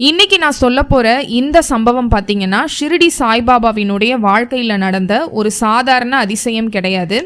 இன்னைக்கு நான் சொல்ல போற இந்த சம்பவம் பார்த்தீங்கன்னா ஷிரடி சாய்பாபாவினுடைய வாழ்க்கையில நடந்த ஒரு சாதாரண அதிசயம் கிடையாது.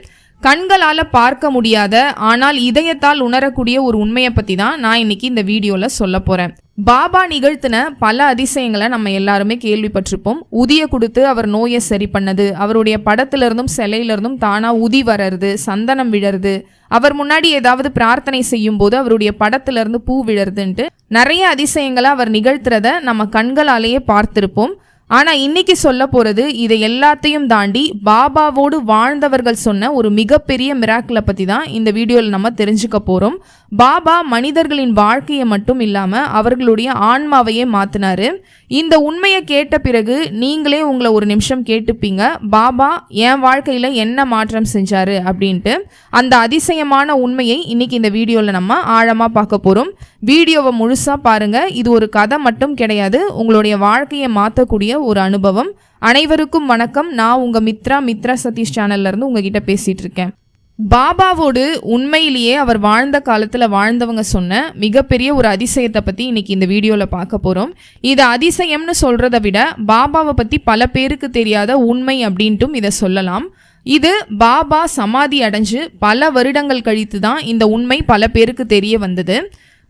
கண்களால பார்க்க முடியாத ஆனால் இதயத்தால் உணரக்கூடிய ஒரு உண்மையை பத்தி தான் நான் இன்னைக்கு இந்த வீடியோல சொல்ல போறேன். பாபா நிகழ்த்தின பல அதிசயங்களை நம்ம எல்லாருமே கேள்விப்பட்டிருப்போம். உதிய கொடுத்து அவர் நோயை சரி பண்ணது, அவருடைய படத்திலிருந்தும் சிலையிலிருந்தும் தானா உதி வர்றது, சந்தனம் விழறது, அவர் முன்னாடி ஏதாவது பிரார்த்தனை செய்யும் போது அவருடைய படத்திலிருந்து பூ விழறதுன்ட்டு நிறைய அதிசயங்களை அவர் நிகழ்த்துறத நம்ம கண்களாலேயே பார்த்திருப்போம். ஆனா இன்னைக்கு சொல்ல போறது இதை எல்லாத்தையும் தாண்டி பாபாவோடு வாழ்ந்தவர்கள் சொன்ன ஒரு மிகப்பெரிய மிராக்கிளை பத்தி தான் இந்த வீடியோவில் நம்ம தெரிஞ்சுக்க போறோம். பாபா மனிதர்களின் வாழ்க்கையை மட்டும் இல்லாம அவர்களுடைய ஆன்மாவையே மாத்தினாரு. இந்த உண்மையை கேட்ட பிறகு நீங்களே உங்களை ஒரு நிமிஷம் கேட்டுப்பீங்க, பாபா என் வாழ்க்கையில என்ன மாற்றம் செஞ்சாரு அப்படின்ட்டு. அந்த அதிசயமான உண்மையை இன்னைக்கு இந்த வீடியோவில் நம்ம ஆழமா பார்க்க போறோம். வீடியோவை முழுசா பாருங்க. இது ஒரு கதை மட்டும் கிடையாது, உங்களுடைய வாழ்க்கையை மாற்றக்கூடிய ஒரு அனுபவம். அனைவருக்கும் வணக்கம். நான் உங்க மித்ரா சதீஷ் சேனல்ல இருந்து உங்ககிட்ட பேசிட்டு இருக்கேன். பாபாவோடு உண்மையிலேயே அவர் வாழ்ந்த காலத்துல வாழ்ந்தவங்க சொன்ன மிகப்பெரிய ஒரு அதிசயத்தை பத்தி இன்னைக்கு இந்த வீடியோல பார்க்க போறோம். இது அதிசயம்னு சொல்றதை விட பாபாவை பத்தி பல பேருக்கு தெரியாத உண்மை அப்படின்ட்டும் இதை சொல்லலாம். இது பாபா சமாதி அடைஞ்சு பல வருடங்கள் கழித்து தான் இந்த உண்மை பல பேருக்கு தெரிய வந்தது.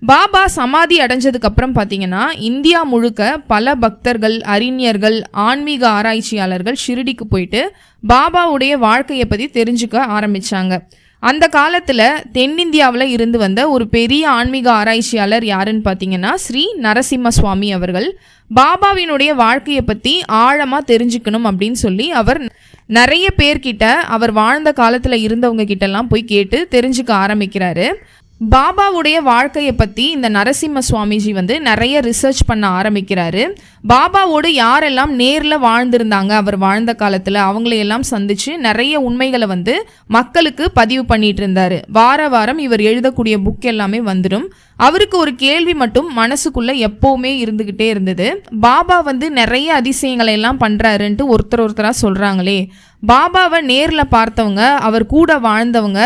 பாபா சமாதி அடைஞ்சதுக்கு அப்புறம் பார்த்தீங்கன்னா இந்தியா முழுக்க பல பக்தர்கள், அறிஞர்கள், ஆன்மீக ஆராய்ச்சியாளர்கள் ஷிரடிக்கு போயிட்டு பாபாவுடைய வாழ்க்கையை பற்றி தெரிஞ்சுக்க ஆரம்பிச்சாங்க. அந்த காலத்தில் தென்னிந்தியாவில் இருந்து வந்த ஒரு பெரிய ஆன்மீக ஆராய்ச்சியாளர் யாருன்னு பார்த்தீங்கன்னா ஸ்ரீ நரசிம்ம சுவாமி அவர்கள். பாபாவினுடைய வாழ்க்கையை பற்றி ஆழமாக தெரிஞ்சுக்கணும் அப்படின்னு சொல்லி அவர் நிறைய பேர்கிட்ட, அவர் வாழ்ந்த காலத்தில் இருந்தவங்க கிட்டலாம் போய் கேட்டு தெரிஞ்சுக்க ஆரம்பிக்கிறாரு. பாபாவுடைய வாழ்க்கையை பற்றி இந்த நரசிம்ம சுவாமிஜி நிறைய ரிசர்ச் பண்ண ஆரம்பிக்கிறாரு. பாபாவோடு யாரெல்லாம் நேரில் வாழ்ந்திருந்தாங்க அவர் வாழ்ந்த காலத்தில் அவங்களையெல்லாம் சந்திச்சு நிறைய உண்மைகளை மக்களுக்கு பதிவு பண்ணிட்டு இருந்தாரு. வாரம் இவர் எழுதக்கூடிய புக் எல்லாமே வந்துடும். அவருக்கு ஒரு கேள்வி மட்டும் மனசுக்குள்ள எப்பவுமே இருந்துகிட்டே இருந்தது. பாபா நிறைய அதிசயங்களை எல்லாம் பண்றாருன்ட்டு ஒருத்தரா சொல்றாங்களே, பாபாவை நேரில் பார்த்தவங்க, அவர் கூட வாழ்ந்தவங்க,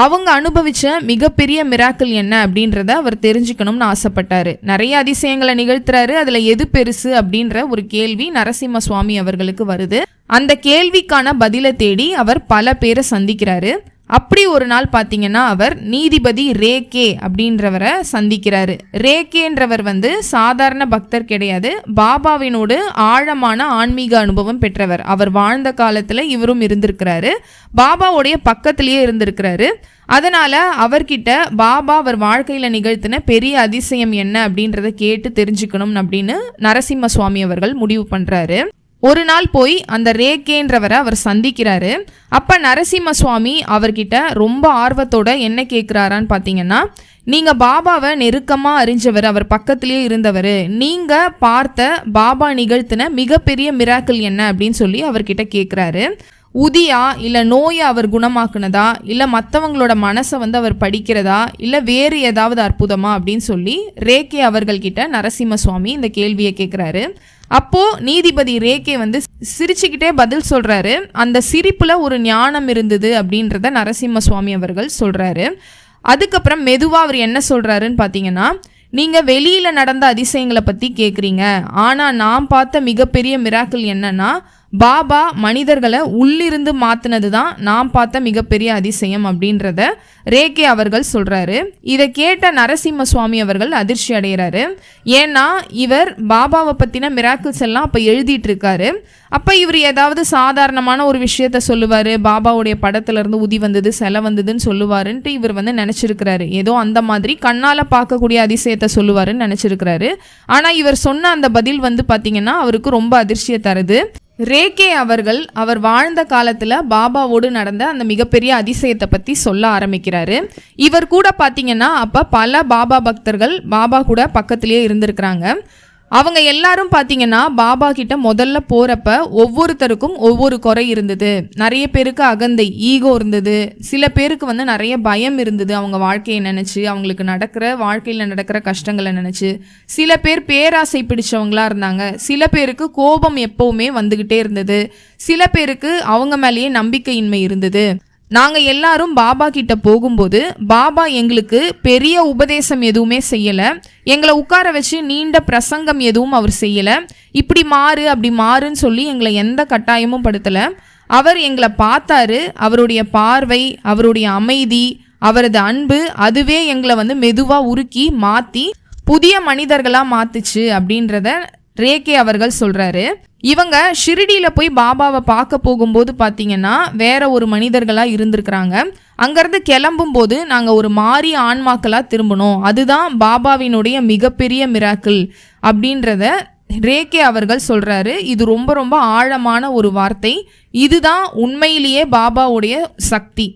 அவங்க அனுபவிச்ச மிகப்பெரிய மிராக்கிள் என்ன அப்படின்றத அவர் தெரிஞ்சுக்கணும்னு ஆசைப்பட்டாரு. நிறைய அதிசயங்களை நிகழ்த்துறாரு, அதுல எது பெருசு அப்படின்ற ஒரு கேள்வி நரசிம்ம சுவாமி அவர்களுக்கு வருது. அந்த கேள்விக்கான பதிலை தேடி அவர் பல பேரை சந்திக்கிறாரு. அப்படி ஒரு நாள் பார்த்தீங்கன்னா அவர் நீதிபதி ரேகே அப்படின்றவரை சந்திக்கிறாரு. ரேகேன்றவர் சாதாரண பக்தர் கிடையாது, பாபாவினோடு ஆழமான ஆன்மீக அனுபவம் பெற்றவர். அவர் வாழ்ந்த காலத்தில் இவரும் இருந்திருக்கிறாரு, பாபாவுடைய பக்கத்திலேயே இருந்திருக்கிறாரு. அதனால அவர்கிட்ட பாபா அவர் வாழ்க்கையில் நிகழ்த்தின பெரிய அதிசயம் என்ன அப்படின்றத கேட்டு தெரிஞ்சுக்கணும் அப்படின்னு நரசிம்ம சுவாமி அவர்கள் முடிவு பண்றாரு. ஒரு நாள் போய் அந்த ரேகேன்றவரை அவர் சந்திக்கிறாரு. அப்ப நரசிம்ம சுவாமி அவர்கிட்ட ரொம்ப ஆர்வத்தோட என்ன கேட்கிறாரான்னு பார்த்தீங்கன்னா, நீங்க பாபாவை நெருக்கமா அறிஞ்சவர், அவர் பக்கத்திலேயே இருந்தவர், நீங்க பார்த்த பாபா நிகழ்த்தின மிகப்பெரிய மிராக்கிள் என்ன அப்படின்னு சொல்லி அவர்கிட்ட கேட்கிறாரு. உதியா, இல்லை நோயை அவர் குணமாக்குனதா, இல்லை மற்றவங்களோட மனசை அவர் படிக்கிறதா, இல்லை வேறு ஏதாவது அற்புதமா அப்படின்னு சொல்லி ரேகே அவர்கள்கிட்ட நரசிம்ம சுவாமி இந்த கேள்வியை கேட்குறாரு. அப்போ நீதிபதி ரேகே சிரிச்சுக்கிட்டே பதில் சொல்றாரு. அந்த சிரிப்புல ஒரு ஞானம் இருந்தது அப்படின்றத நரசிம்ம சுவாமி அவர்கள் சொல்றாரு. அதுக்கப்புறம் மெதுவா அவர் என்ன சொல்றாருன்னு பார்த்தீங்கன்னா, நீங்க வெளியில நடந்த அதிசயங்களை பத்தி கேட்குறீங்க, ஆனா நான் பார்த்த மிகப்பெரிய மிராக்கிள் என்னன்னா பாபா மனிதர்களை உள்ளிருந்து மாத்தினது தான் நான் பார்த்த மிகப்பெரிய அதிசயம் அப்படின்றத ரேகே அவர்கள் சொல்றாரு. இதை கேட்ட நரசிம்ம சுவாமி அவர்கள் அதிர்ச்சி அடைகிறாரு. ஏன்னா இவர் பாபாவை பத்தின மிராக்கிள்ஸ் எல்லாம் அப்ப எழுதிட்டு இருக்காரு. அப்ப இவர் ஏதாவது சாதாரணமான ஒரு விஷயத்த சொல்லுவாரு, பாபாவுடைய படத்துல இருந்து உதி வந்தது, சிலை வந்ததுன்னு சொல்லுவாருன்ட்டு இவர் நினைச்சிருக்கிறாரு. ஏதோ அந்த மாதிரி கண்ணால பார்க்கக்கூடிய அதிசயத்தை சொல்லுவாருன்னு நினைச்சிருக்கிறாரு. ஆனா இவர் சொன்ன அந்த பதில் பாத்தீங்கன்னா அவருக்கு ரொம்ப அதிர்ச்சியை தருது. ரேகே அவர்கள் அவர் வாழ்ந்த காலத்துல பாபாவோடு நடந்த அந்த மிகப்பெரிய அதிசயத்தை பத்தி சொல்ல ஆரம்பிக்கிறாரு. இவர் கூட பாத்தீங்கன்னா அப்ப பல பாபா பக்தர்கள் பாபா கூட பக்கத்திலேயே இருந்திருக்கிறாங்க. அவங்க எல்லாரும் பார்த்தீங்கன்னா பாபா கிட்ட முதல்ல போகிறப்ப ஒவ்வொருத்தருக்கும் ஒவ்வொரு குறை இருந்தது. நிறைய பேருக்கு அகந்தை, ஈகோ இருந்தது. சில பேருக்கு நிறைய பயம் இருந்தது, அவங்க வாழ்க்கையை நினச்சி, அவங்களுக்கு வாழ்க்கையில் நடக்கிற கஷ்டங்களை நினச்சி. சில பேர் பேராசை பிடிச்சவங்களா இருந்தாங்க. சில பேருக்கு கோபம் எப்பவுமே வந்துக்கிட்டே இருந்தது. சில பேருக்கு அவங்க மேலேயே நம்பிக்கையின்மை இருந்தது. நாங்கள் எல்லாரும் பாபா கிட்ட போகும்போது பாபா எங்களுக்கு பெரிய உபதேசம் எதுவுமே செய்யலை, எங்களை உட்கார வச்சு நீண்ட பிரசங்கம் எதுவும் அவர் செய்யலை, இப்படி மாறு அப்படி மாறுன்னு சொல்லி எங்களை எந்த கட்டாயமும் படுத்தலை. அவர் எங்களை பார்த்தாரு, அவருடைய பார்வை, அவருடைய அமைதி, அவரது அன்பு அதுவே எங்களை மெதுவாக உருக்கி மாற்றி புதிய மனிதர்களாக மாற்றுச்சு அப்படின்றத ரேகே அவர்கள் சொல்கிறாரு. இவங்க ஷிரடியில் போய் பாபாவை பார்க்க போகும்போது பார்த்தீங்கன்னா வேற ஒரு மனிதர்களாக இருந்திருக்கிறாங்க. அங்கேருந்து கிளம்பும்போது நாங்கள் ஒரு மாறி ஆன்மாக்களாக திரும்பணும், அதுதான் பாபாவினுடைய மிகப்பெரிய மிராக்கிள் அப்படின்றத ரேகே அவர்கள் சொல்கிறாரு. இது ரொம்ப ரொம்ப ஆழமான ஒரு வார்த்தை. இதுதான் உண்மையிலேயே பாபாவுடைய சக்தி.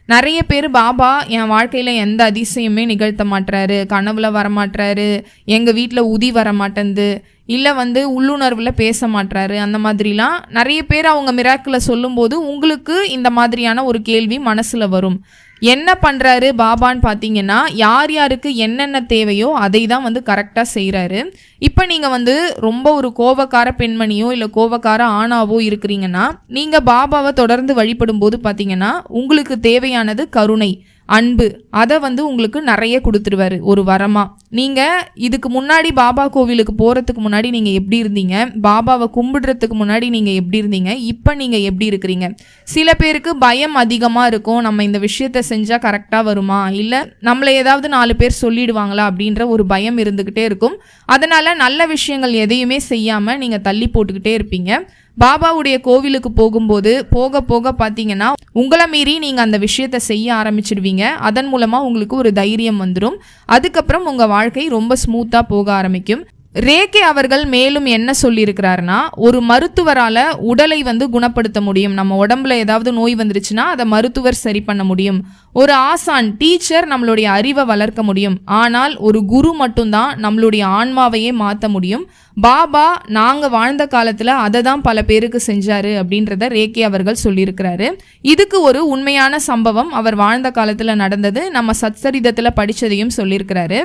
நிறைய பேர் பாபா என் வாழ்க்கையில் எந்த அதிசயமே நிகழ்த்த மாட்டுறாரு, கனவுல வரமாட்டுறாரு, எங்கள் வீட்டில் உதி வரமாட்டேந்து, இல்லை உள்ளுணர்வில் பேச மாட்டுறாரு, அந்த மாதிரிலாம் நிறைய பேர் அவங்க மிராக்கில் சொல்லும்போது உங்களுக்கு இந்த மாதிரியான ஒரு கேள்வி மனசில் வரும். என்ன பண்ணுறாரு பாபான்னு பார்த்தீங்கன்னா யார் யாருக்கு என்னென்ன தேவையோ அதை தான் கரெக்டாக செய்கிறாரு. இப்போ நீங்கள் ரொம்ப ஒரு கோபக்கார பெண்மணியோ இல்லை கோபக்கார ஆணாவோ இருக்கிறீங்கன்னா நீங்கள் பாபாவை தொடர்ந்து வழிபடும் போது பார்த்தீங்கன்னா உங்களுக்கு தேவையானது கருணை, அன்பு, அதை உங்களுக்கு நிறைய கொடுத்துருவாரு ஒரு வரமா. நீங்கள் இதுக்கு முன்னாடி பாபா கோவிலுக்கு போகிறதுக்கு முன்னாடி நீங்கள் எப்படி இருந்தீங்க, பாபாவை கும்பிடுறதுக்கு முன்னாடி நீங்கள் எப்படி இருந்தீங்க, இப்போ நீங்கள் எப்படி இருக்கிறீங்க. சில பேருக்கு பயம் அதிகமாக இருக்கும், நம்ம இந்த விஷயத்த செஞ்சால் கரெக்டாக வருமா, இல்லை நம்மளை ஏதாவது 4 பேர் சொல்லிடுவாங்களா அப்படின்ற ஒரு பயம் இருந்துக்கிட்டே இருக்கும். அதனால் நல்ல விஷயங்கள் எதையுமே செய்யாமல் நீங்கள் தள்ளி போட்டுக்கிட்டே இருப்பீங்க. பாபாவுடைய கோவிலுக்கு போகும்போது போக போக பார்த்தீங்கன்னா உங்களை மீறி நீங்கள் அந்த விஷயத்தை செய்ய ஆரம்பிச்சிடுவீங்க. அதன் மூலமாக உங்களுக்கு ஒரு தைரியம் வந்துடும். அதுக்கப்புறம் உங்கள் வாழ்க்கை ரொம்ப ஸ்மூத்தாக போக ஆரம்பிக்கும். ரேகே அவர்கள் மேலும் என்ன சொல்லியிருக்கிறாருன்னா, ஒரு மருத்துவரால் உடலை குணப்படுத்த முடியும். நம்ம உடம்புல ஏதாவது நோய் வந்துருச்சுன்னா அதை மருத்துவர் சரி பண்ண முடியும். ஒரு ஆசான், டீச்சர் நம்மளுடைய அறிவை வளர்க்க முடியும். ஆனால் ஒரு குரு மட்டும்தான் நம்மளுடைய ஆன்மாவையே மாற்ற முடியும். பாபா நாங்கள் வாழ்ந்த காலத்தில் அதை தான் பல பேருக்கு செஞ்சாரு அப்படின்றத ரேகே அவர்கள் சொல்லியிருக்கிறாரு. இதுக்கு ஒரு உண்மையான சம்பவம் அவர் வாழ்ந்த காலத்தில் நடந்தது, நம்ம சத்சரிதத்தில் படித்ததையும் சொல்லியிருக்கிறாரு.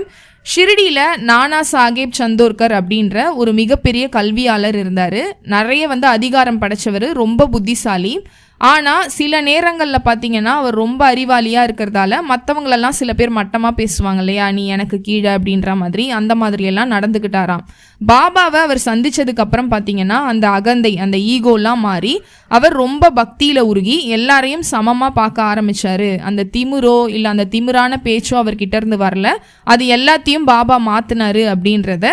ஷிரடியில் நானா சாஹேப் சந்தோர்கர் அப்படின்ற ஒரு மிகப்பெரிய கல்வியாளர் இருந்தார். நிறைய அதிகாரம் படைச்சவர், ரொம்ப புத்திசாலி. ஆனால் சில நேரங்களில் பார்த்தீங்கன்னா அவர் ரொம்ப அறிவாளியாக இருக்கிறதால மற்றவங்களெல்லாம் சில பேர் மட்டமாக பேசுவாங்க இல்லையா, நீ எனக்கு கீழே அப்படின்ற மாதிரி, அந்த மாதிரியெல்லாம் நடந்துக்கிட்டாராம். பாபாவை அவர் சந்தித்ததுக்கப்புறம் பார்த்தீங்கன்னா அந்த அகந்தை, அந்த ஈகோலாம் மாறி அவர் ரொம்ப பக்தியில் உருகி எல்லாரையும் சமமாக பார்க்க ஆரம்பித்தார். அந்த திமிரோ இல்லை அந்த திமிரான பேச்சோ அவர்கிட்ட இருந்து வரல, அது எல்லாத்தையும் பாபா மாற்றினாரு அப்படின்றத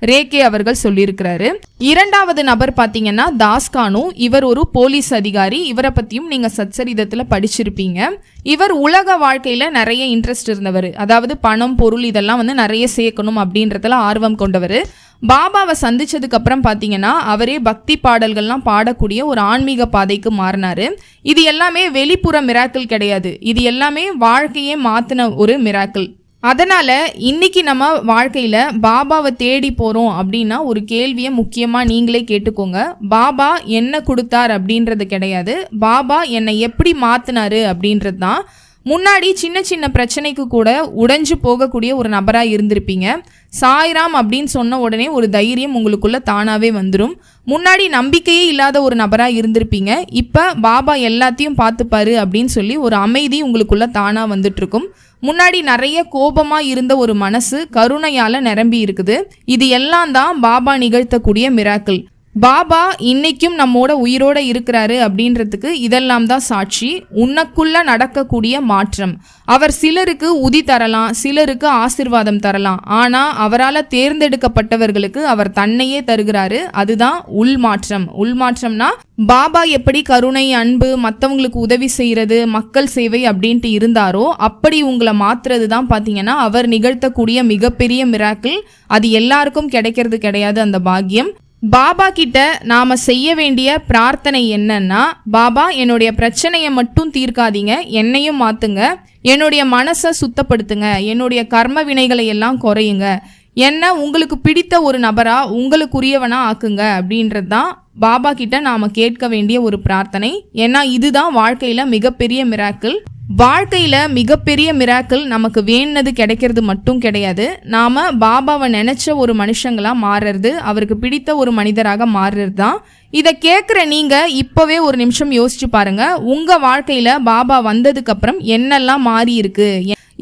ரேகே அவர்கள் சொல்லியிருக்கிறாரு. 2வது நபர் பார்த்தீங்கன்னா தாஸ்கானு. இவர் ஒரு போலீஸ் அதிகாரி. இவரை பற்றியும் நீங்கள் சத்சரிதத்தில் படிச்சிருப்பீங்க. இவர் உலக வாழ்க்கையில் நிறைய இன்ட்ரெஸ்ட் இருந்தவர். அதாவது பணம், பொருள் இதெல்லாம் நிறைய சேர்க்கணும் அப்படின்றதுல ஆர்வம் கொண்டவர். பாபாவை சந்திச்சதுக்கு அப்புறம் பார்த்தீங்கன்னா அவரே பக்தி பாடல்கள்லாம் பாடக்கூடிய ஒரு ஆன்மீக பாதைக்கு மாறினாரு. இது எல்லாமே வெளிப்புற மிராக்கிள் கிடையாது, இது எல்லாமே வாழ்க்கையே மாற்றின ஒரு மிராக்கிள். அதனால் இன்னைக்கு நம்ம வாழ்க்கையில் பாபாவை தேடி போகிறோம் அப்படின்னா ஒரு கேள்வியை முக்கியமாக நீங்களே கேட்டுக்கோங்க. பாபா என்ன கொடுத்தார் அப்படின்றது கிடையாது, பாபா என்னை எப்படி மாற்றினாரு அப்படின்றது தான். முன்னாடி சின்ன சின்ன பிரச்சனைக்கு கூட உடைஞ்சு போகக்கூடிய ஒரு நபராக இருந்திருப்பீங்க. சாய்ராம் அப்படின்னு சொன்ன உடனே ஒரு தைரியம் உங்களுக்குள்ள தானாகவே வந்துடும். முன்னாடி நம்பிக்கையே இல்லாத ஒரு நபராக இருந்திருப்பீங்க. இப்போ பாபா எல்லாத்தையும் பார்த்துப்பாரு அப்படின்னு சொல்லி ஒரு அமைதி உங்களுக்குள்ள தானாக வந்துட்டுருக்கும். முன்னாடி நிறைய கோபமாக இருந்த ஒரு மனசு கருணையால் நிரம்பி இருக்குது. இது எல்லாம் தான் பாபா நிகழ்த்தக்கூடிய மிராக்கிள். பாபா இன்னைக்கும் நம்மோட உயிரோட இருக்கிறாரு அப்படின்றதுக்கு இதெல்லாம் தான் சாட்சி. உனக்குள்ள நடக்கக்கூடிய மாற்றம். அவர் சிலருக்கு உதி தரலாம், சிலருக்கு ஆசிர்வாதம் தரலாம். ஆனால் அவரால் தேர்ந்தெடுக்கப்பட்டவர்களுக்கு அவர் தன்னையே தருகிறாரு. அதுதான் உள்மாற்றம். உள்மாற்றம்னா பாபா எப்படி கருணை, அன்பு, மற்றவங்களுக்கு உதவி செய்கிறது, மக்கள் சேவை அப்படின்ட்டு இருந்தாரோ அப்படி உங்களை மாற்றுறது தான் பார்த்தீங்கன்னா அவர் நிகழ்த்தக்கூடிய மிகப்பெரிய மிராக்கிள். அது எல்லாருக்கும் கிடைக்கிறது கிடையாது அந்த பாக்கியம். பாபா கிட்ட நாம செய்ய வேண்டிய பிரார்த்தனை என்னன்னா, பாபா என்னுடைய பிரச்சனையை மட்டும் தீர்க்காதீங்க, என்னையும் மாத்துங்க, என்னுடைய மனசை சுத்தப்படுத்துங்க, என்னுடைய கர்ம வினைகளை எல்லாம் குறையுங்க, என்ன உங்களுக்கு பிடித்த ஒரு நபரா உங்களுக்குரியவனா ஆக்குங்க அப்படின்றது தான் பாபா கிட்ட நாம கேட்க வேண்டிய ஒரு பிரார்த்தனை. ஏன்னா இதுதான் வாழ்க்கையில மிகப்பெரிய மிராக்கிள். வாழ்க்கையில மிகப்பெரிய மிராக்கிள் நமக்கு வேணுனது கிடைக்கிறது மட்டும் கிடையாது, நாம பாபாவை நினைச்ச ஒரு மனுஷங்களா மாறுறது, அவருக்கு பிடித்த ஒரு மனிதராக மாறுறது தான். இதை கேட்குற நீங்க இப்பவே ஒரு நிமிஷம் யோசிச்சு பாருங்க, உங்க வாழ்க்கையில பாபா வந்ததுக்கு அப்புறம் என்னெல்லாம் மாறி இருக்கு.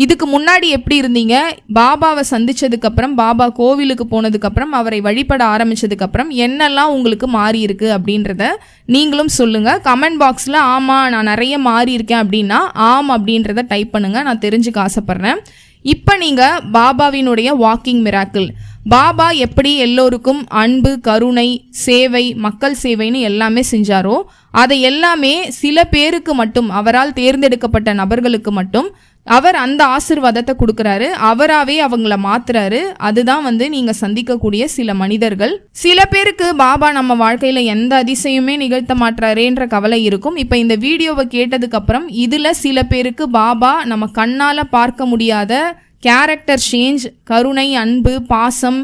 இதுக்கு முன்னாடி எப்படி இருந்தீங்க, பாபாவை சந்திச்சதுக்கு அப்புறம், பாபா கோவிலுக்கு போனதுக்கு அப்புறம், அவரை வழிபட ஆரம்பிச்சதுக்கு அப்புறம் என்னெல்லாம் உங்களுக்கு மாறி இருக்கு அப்படின்றத நீங்களும் சொல்லுங்க. கமெண்ட் பாக்ஸ்ல ஆமா நான் நிறைய மாறி இருக்கேன் அப்படின்னா ஆம் அப்படின்றத டைப் பண்ணுங்க, நான் தெரிஞ்சுக்க ஆசைப்படுறேன். இப்போ நீங்கள் பாபாவினுடைய வாக்கிங் மிராக்கிள், பாபா எப்படி எல்லோருக்கும் அன்பு, கருணை, சேவை, மக்கள் சேவைன்னு எல்லாமே செஞ்சாரோ அதை எல்லாமே சில பேருக்கு மட்டும், அவரால் தேர்ந்தெடுக்கப்பட்ட நபர்களுக்கு மட்டும் அவர் அந்த ஆசிர்வாதத்தை கொடுக்குறாரு, அவராகவே அவங்கள மாத்துறாரு. அதுதான் நீங்கள் சந்திக்கக்கூடிய சில மனிதர்கள். சில பேருக்கு பாபா நம்ம வாழ்க்கையில் எந்த அதிசயமே நிகழ்த்த மாட்டாரேன்ற கவலை இருக்கும். இப்போ இந்த வீடியோவை கேட்டதுக்கு அப்புறம் இதில் சில பேருக்கு பாபா நம்ம கண்ணால் பார்க்க முடியாத கேரக்டர் சேஞ்ச், கருணை, அன்பு, பாசம்,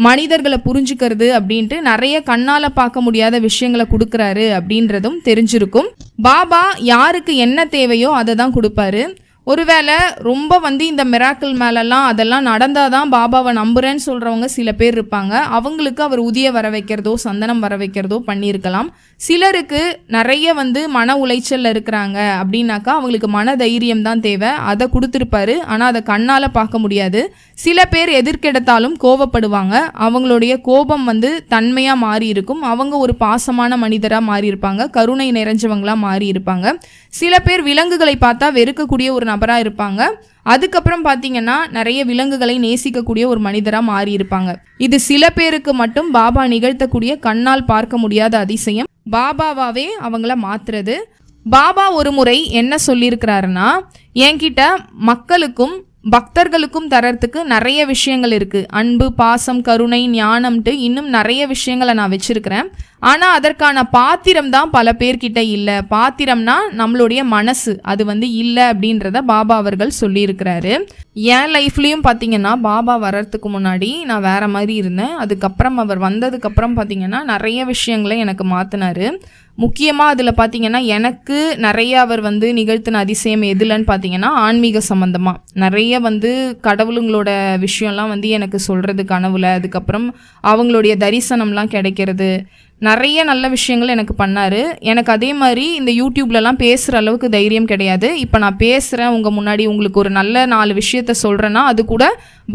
மனிதர்களை புரிஞ்சுக்கிறது அப்படின்ட்டு நிறைய கண்ணால் பார்க்க முடியாத விஷயங்களை கொடுக்குறாரு அப்படின்றதும் தெரிஞ்சிருக்கும். பாபா யாருக்கு என்ன தேவையோ அதை தான் கொடுப்பாரு. ஒருவேளை ரொம்ப இந்த மிராக்கிள் மேலெல்லாம் அதெல்லாம் நடந்தாதான் பாபாவை நம்புறேன்னு சொல்கிறவங்க சில பேர் இருப்பாங்க. அவங்களுக்கு அவர் உதிய வர வைக்கிறதோ சந்தனம் வர வைக்கிறதோ பண்ணியிருக்கலாம். சிலருக்கு நிறைய மன உளைச்சலில் இருக்கிறாங்க அப்படின்னாக்கா அவங்களுக்கு மன தைரியம் தான் தேவை, அதை கொடுத்துருப்பாரு. ஆனால் அதை கண்ணால் பார்க்க முடியாது. சில பேர் எதிர்க்கெடுத்தாலும் கோவப்படுவாங்க, அவங்களுடைய கோபம் தன்மையாக மாறி இருக்கும். அவங்க ஒரு பாசமான மனிதராக மாறி இருப்பாங்க, கருணை நிறைஞ்சவங்களாக மாறி இருப்பாங்க. சில பேர் விலங்குகளை பார்த்தா வெறுக்கக்கூடிய ஒரு நபராக இருப்பாங்க. அதுக்கப்புறம் பார்த்தீங்கன்னா நிறைய விலங்குகளை நேசிக்கக்கூடிய ஒரு மனிதராக மாறி இருப்பாங்க. இது சில பேருக்கு மட்டும் பாபா நிகழ்த்தக்கூடிய கண்ணால் பார்க்க முடியாத அதிசயம், பாபாவாவே அவங்கள மாத்துறது. பாபா ஒரு முறை என்ன சொல்லியிருக்கிறாருன்னா, என்கிட்ட மக்களுக்கும் பக்தர்களுக்கும் தரத்துக்கு நிறைய விஷயங்கள் இருக்குது, அன்பு, பாசம், கருணை, ஞானம்ட்டு இன்னும் நிறைய விஷயங்களை நான் வச்சுருக்கிறேன். ஆனால் அதற்கான பாத்திரம் தான் பல பேர்கிட்ட இல்லை. பாத்திரம்னா நம்மளுடைய மனசு, அது இல்லை அப்படின்றத பாபா அவர்கள் சொல்லியிருக்கிறாரு. என் லைஃப்லேயும் பார்த்தீங்கன்னா பாபா வர்றதுக்கு முன்னாடி நான் வேறு மாதிரி இருந்தேன். அதுக்கப்புறம் அவர் வந்ததுக்கப்புறம் பார்த்தீங்கன்னா நிறைய விஷயங்களை எனக்கு மாற்றினார். முக்கியமாக அதில் பார்த்தீங்கன்னா எனக்கு நிறைய அவர் நிகழ்த்தின அதிசயம் எதுலன்னு பார்த்தீங்கன்னா ஆன்மீக சம்மந்தமாக நிறைய கடவுளுங்களோட விஷயம்லாம் எனக்கு சொல்கிறது கனவுல, அதுக்கப்புறம் அவங்களுடைய தரிசனம்லாம் கிடைக்கிறது, நிறைய நல்ல விஷயங்கள் எனக்கு பண்ணார். எனக்கு அதே மாதிரி இந்த யூடியூப்லலாம் பேசுகிற அளவுக்கு தைரியம் கிடையாது. இப்போ நான் பேசுகிறேன் உங்கள் முன்னாடி, உங்களுக்கு ஒரு நல்ல 4 விஷயத்த சொல்கிறேன்னா அது கூட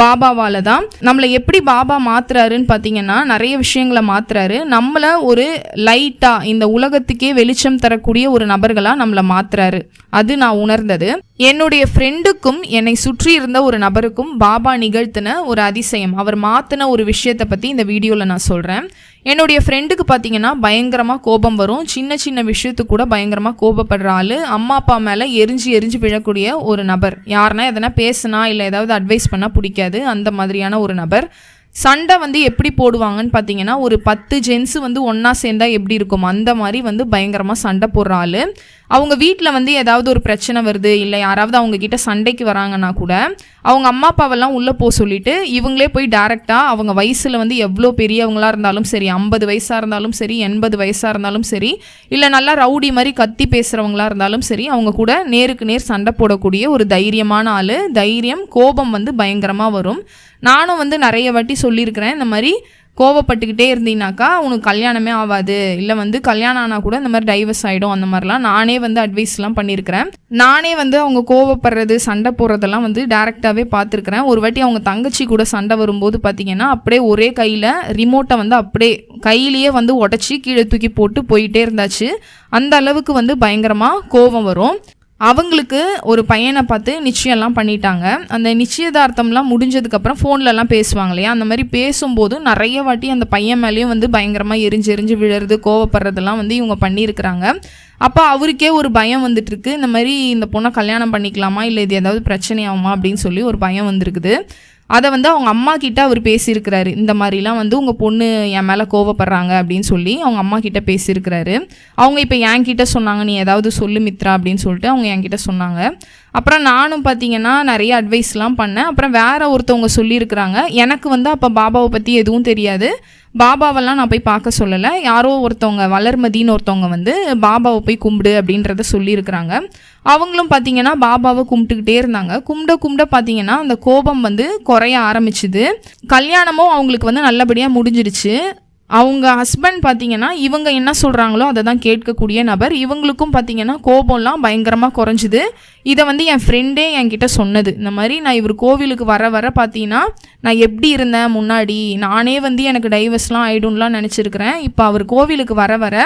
பாபாவால் தான். நம்மளை எப்படி பாபா மாற்றுறாருன்னு பார்த்தீங்கன்னா நிறைய விஷயங்களை மாற்றுறாரு. நம்மளை ஒரு லைட்டாக இந்த உலகத்துக்கே வெளிச்சம் தரக்கூடிய ஒரு நபர்களாக நம்மளை மாற்றுறாரு. அது நான் உணர்ந்தது. என்னுடைய ஃப்ரெண்டுக்கும் என்னை சுற்றி இருந்த ஒரு நபருக்கும் பாபா நிகழ்த்தின ஒரு அதிசயம், அவர் மாற்றின ஒரு விஷயத்தை பற்றி இந்த வீடியோவில் நான் சொல்கிறேன். என்னுடைய ஃப்ரெண்டுக்கு பார்த்தீங்கன்னா பயங்கரமாக கோபம் வரும், சின்ன சின்ன விஷயத்துக்கு கூட பயங்கரமாக கோபப்படுற ஆள், அம்மா அப்பா மேலே எரிஞ்சு விழக்கூடிய ஒரு நபர். யாருன்னா எதனா பேசுனா இல்லை ஏதாவது அட்வைஸ் பண்ணால் பிடிக்காது, அந்த மாதிரியான ஒரு நபர். சண்டை எப்படி போடுவாங்கன்னு பார்த்தீங்கன்னா ஒரு 10 ஜென்ஸு ஒன்றா சேர்ந்தா எப்படி இருக்கும் அந்த மாதிரி பயங்கரமாக சண்டை போடுற ஆள். அவங்க வீட்டில் ஏதாவது ஒரு பிரச்சனை வருது, இல்லை யாராவது அவங்கக்கிட்ட சண்டைக்கு வராங்கன்னா கூட அவங்க அம்மா அப்பாவெல்லாம் உள்ளே போக சொல்லிவிட்டு இவங்களே போய் டேரெக்டாக அவங்க வயசில் எவ்வளோ பெரியவங்களாக இருந்தாலும் சரி, 50 வயசாக இருந்தாலும் சரி, 80 வயசாக இருந்தாலும் சரி, இல்லை நல்லா ரவுடி மாதிரி கத்தி பேசுகிறவங்களாக இருந்தாலும் சரி, அவங்க கூட நேருக்கு நேர் சண்டை போடக்கூடிய ஒரு தைரியமான ஆள். தைரியம், கோபம் பயங்கரமாக வரும். நானும் நிறைய வாட்டி சொல்லியிருக்கிறேன், இந்த மாதிரி கோவப்பட்டுக்கிட்டே இருந்தீங்கனாக்கா உனக்கு கல்யாணமே ஆகாது, இல்லை கல்யாணம் ஆனால் கூட இந்த மாதிரி டைவர்ஸ் ஆகிடும், அந்த மாதிரிலாம் நானே அட்வைஸ்லாம் பண்ணியிருக்கிறேன். நானே அவங்க கோவப்படுறது, சண்டை போடுறதெல்லாம் டேரெக்டாகவே பார்த்துருக்குறேன். ஒரு வாட்டி அவங்க தங்கச்சி கூட சண்டை வரும்போது பார்த்தீங்கன்னா அப்படியே ஒரே கையில் ரிமோட்டை அப்படியே கையிலேயே உடச்சி கீழே தூக்கி போட்டு போயிட்டே இருந்தாச்சு. அந்த அளவுக்கு பயங்கரமாக கோபம் வரும். அவங்களுக்கு ஒரு பையனை பார்த்து நிச்சயம்லாம் பண்ணிட்டாங்க. அந்த நிச்சயதார்த்தம்லாம் முடிஞ்சதுக்கப்புறம் ஃபோன்லலாம் பேசுவாங்க இல்லையா, அந்த மாதிரி பேசும்போது நிறைய வாட்டி அந்த பையன் மேலேயும் பயங்கரமாக எரிஞ்சு விழுறது, கோவப்படுறதெல்லாம் இவங்க பண்ணியிருக்கிறாங்க. அப்போ அவருக்கே ஒரு பயம் வந்துட்டுருக்கு, இந்த மாதிரி இந்த பொண்ணை கல்யாணம் பண்ணிக்கலாமா, இல்லை இது ஏதாவது பிரச்சனையாகுமா அப்படின்னு சொல்லி ஒரு பயம் வந்திருக்குது. அதை அவங்க அம்மா கிட்ட அவர் பேசியிருக்கிறாரு. இந்த மாதிரிலாம் உங்கள் பொண்ணு என் மேலே கோவப்படுறாங்க அப்படின்னு சொல்லி அவங்க அம்மா கிட்ட பேசியிருக்கிறாரு. அவங்க இப்போ என்கிட்ட சொன்னாங்க, நீ ஏதாவது சொல்லு மித்ரா அப்படின்னு சொல்லிட்டு அவங்க என்கிட்ட சொன்னாங்க. அப்புறம் நானும் பார்த்தீங்கன்னா நிறைய அட்வைஸ்லாம் பண்ணேன். அப்புறம் வேற ஒருத்தவங்க சொல்லியிருக்கிறாங்க. எனக்கு அப்போ பாபாவை பற்றி எதுவும் தெரியாது. பாபாவெல்லாம் நான் போய் பார்க்க சொல்லலை, யாரோ ஒருத்தவங்க வளர்மதின்னு ஒருத்தவங்க வந்து பாபாவை போய் கும்பிடு அப்படின்றத சொல்லியிருக்கிறாங்க. அவங்களும் பார்த்தீங்கன்னா பாபாவை கும்பிட்டுக்கிட்டே இருந்தாங்க. கும்பிட பார்த்தீங்கன்னா அந்த கோபம் வந்து குறைய ஆரம்பிச்சுது. கல்யாணமும் அவங்களுக்கு வந்து நல்லபடியாக முடிஞ்சிடுச்சு. அவங்க ஹஸ்பண்ட் பார்த்தீங்கன்னா இவங்க என்ன சொல்கிறாங்களோ அதை தான் கேட்கக்கூடிய நபர். இவங்களுக்கும் பார்த்தீங்கன்னா கோபம்லாம் பயங்கரமாக குறைஞ்சிது. இதை வந்து என் ஃப்ரெண்டே என்கிட்ட சொன்னது. இந்த மாதிரி நான் இவர் கோவிலுக்கு வர பார்த்தீங்கன்னா நான் எப்படி இருந்தேன் முன்னாடி, நானே வந்து எனக்கு டைவர்ஸ்லாம் ஆகிடும்லாம் நினச்சிருக்கிறேன். இப்போ அவர் கோவிலுக்கு வர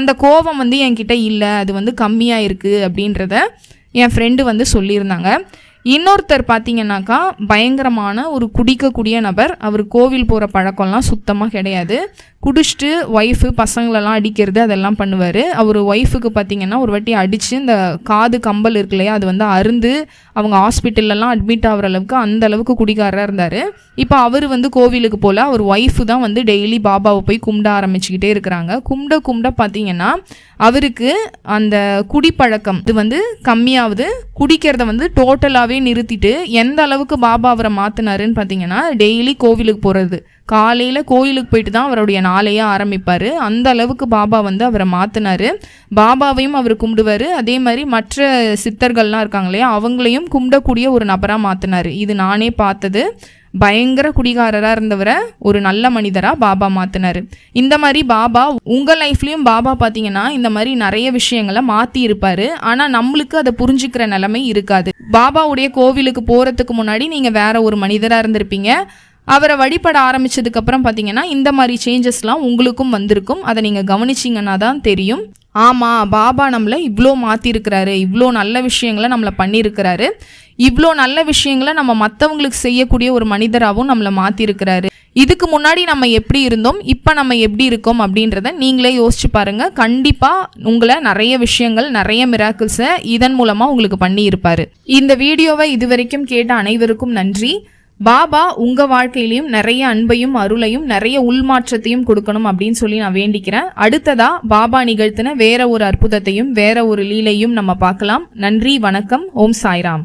அந்த கோபம் வந்து என்கிட்ட இல்லை, அது வந்து கம்மியாக இருக்குது அப்படின்றத என் ஃப்ரெண்டு வந்து சொல்லியிருந்தாங்க. இன்னொருத்தர் பார்த்தீங்கன்னாக்கா பயங்கரமான ஒரு குடிக்கக்கூடிய நபர். அவர் கோவில் போகிற பழக்கம்லாம் சுத்தமாக கிடையாது. குடிச்சிட்டு ஒய்ஃபு பசங்களெல்லாம் அடிக்கிறது அதெல்லாம் பண்ணுவார். அவர் ஒய்ஃபுக்கு பார்த்தீங்கன்னா ஒரு வாட்டி அடித்து இந்த காது கம்பல் இருக்கு இல்லையா, அது வந்து அருந்து அவங்க ஹாஸ்பிட்டல்லலாம் அட்மிட் ஆகிற அளவுக்கு அந்த அளவுக்கு குடிக்காரராக இருந்தார். இப்போ அவர் வந்து கோவிலுக்கு போல் அவர் ஒய்ஃபு தான் வந்து டெய்லி பாபாவை போய் கும்பிட ஆரம்பிச்சுக்கிட்டே இருக்கிறாங்க. கும்பிட பார்த்தீங்கன்னா அவருக்கு அந்த குடிப்பழக்கம் இது வந்து கம்மியாகுது. குடிக்கிறத வந்து டோட்டலாகவே நிறுத்திட்டு எந்த அளவுக்கு பாபா அவரை மாற்றினாருன்னு பார்த்தீங்கன்னா டெய்லி கோவிலுக்கு போகிறது, காலையில் கோயிலுக்கு போயிட்டு தான் அவருடைய நாளையே ஆரம்பிப்பார். அந்த அளவுக்கு பாபா வந்து அவரை மாற்றினார். பாபாவையும் அவர் கும்பிடுவார், அதே மாதிரி மற்ற சித்தர்கள்லாம் இருக்காங்க இல்லையா அவங்களையும் கும்பிடக்கூடிய ஒரு நபராக மாற்றினார். இது நானே பார்த்தது. பயங்கர குடிகாரராக இருந்தவரை ஒரு நல்ல மனிதராக பாபா மாற்றினார். இந்த மாதிரி பாபா உங்கள் லைஃப்லேயும் பாபா பார்த்தீங்கன்னா இந்த மாதிரி நிறைய விஷயங்களை மாற்றி இருப்பார். ஆனால் நம்மளுக்கு அதை புரிஞ்சுக்கிற நிலைமை இருக்காது. பாபாவுடைய கோவிலுக்கு போகிறதுக்கு முன்னாடி நீங்கள் வேற ஒரு மனிதராக இருந்திருப்பீங்க. அவரை வழிபட ஆரம்பித்ததுக்கப்புறம் பார்த்தீங்கன்னா இந்த மாதிரி சேஞ்சஸ்லாம் உங்களுக்கும் வந்திருக்கும். அதை நீங்கள் கவனிச்சிங்கன்னா தான் தெரியும். ஆமாம், பாபா நம்மளை இவ்வளோ மாற்றிருக்கிறாரு, இவ்வளோ நல்ல விஷயங்களை நம்மளை பண்ணியிருக்கிறாரு, இவ்வளோ நல்ல விஷயங்களை நம்ம மற்றவங்களுக்கு செய்யக்கூடிய ஒரு மனிதராகவும் நம்மளை மாற்றிருக்கிறாரு. இதுக்கு முன்னாடி நம்ம எப்படி இருந்தோம், இப்போ நம்ம எப்படி இருக்கோம் அப்படின்றத நீங்களே யோசிச்சு பாருங்கள். கண்டிப்பாக உங்களை நிறைய விஷயங்கள், நிறைய மிராக்கிள்ஸை இதன் மூலமாக உங்களுக்கு பண்ணியிருப்பார். இந்த வீடியோவை இதுவரைக்கும் கேட்ட அனைவருக்கும் நன்றி. பாபா உங்கள் வாழ்க்கையிலையும் நிறைய அன்பையும் அருளையும் நிறைய உள்மாற்றத்தையும் கொடுக்கணும் அப்படின்னு சொல்லி நான் வேண்டிக்கிறேன். அடுத்ததா பாபா நிகழ்த்தின வேற ஒரு அற்புதத்தையும் வேற ஒரு லீலையும் நம்ம பார்க்கலாம். நன்றி, வணக்கம், ஓம் சாய்ராம்.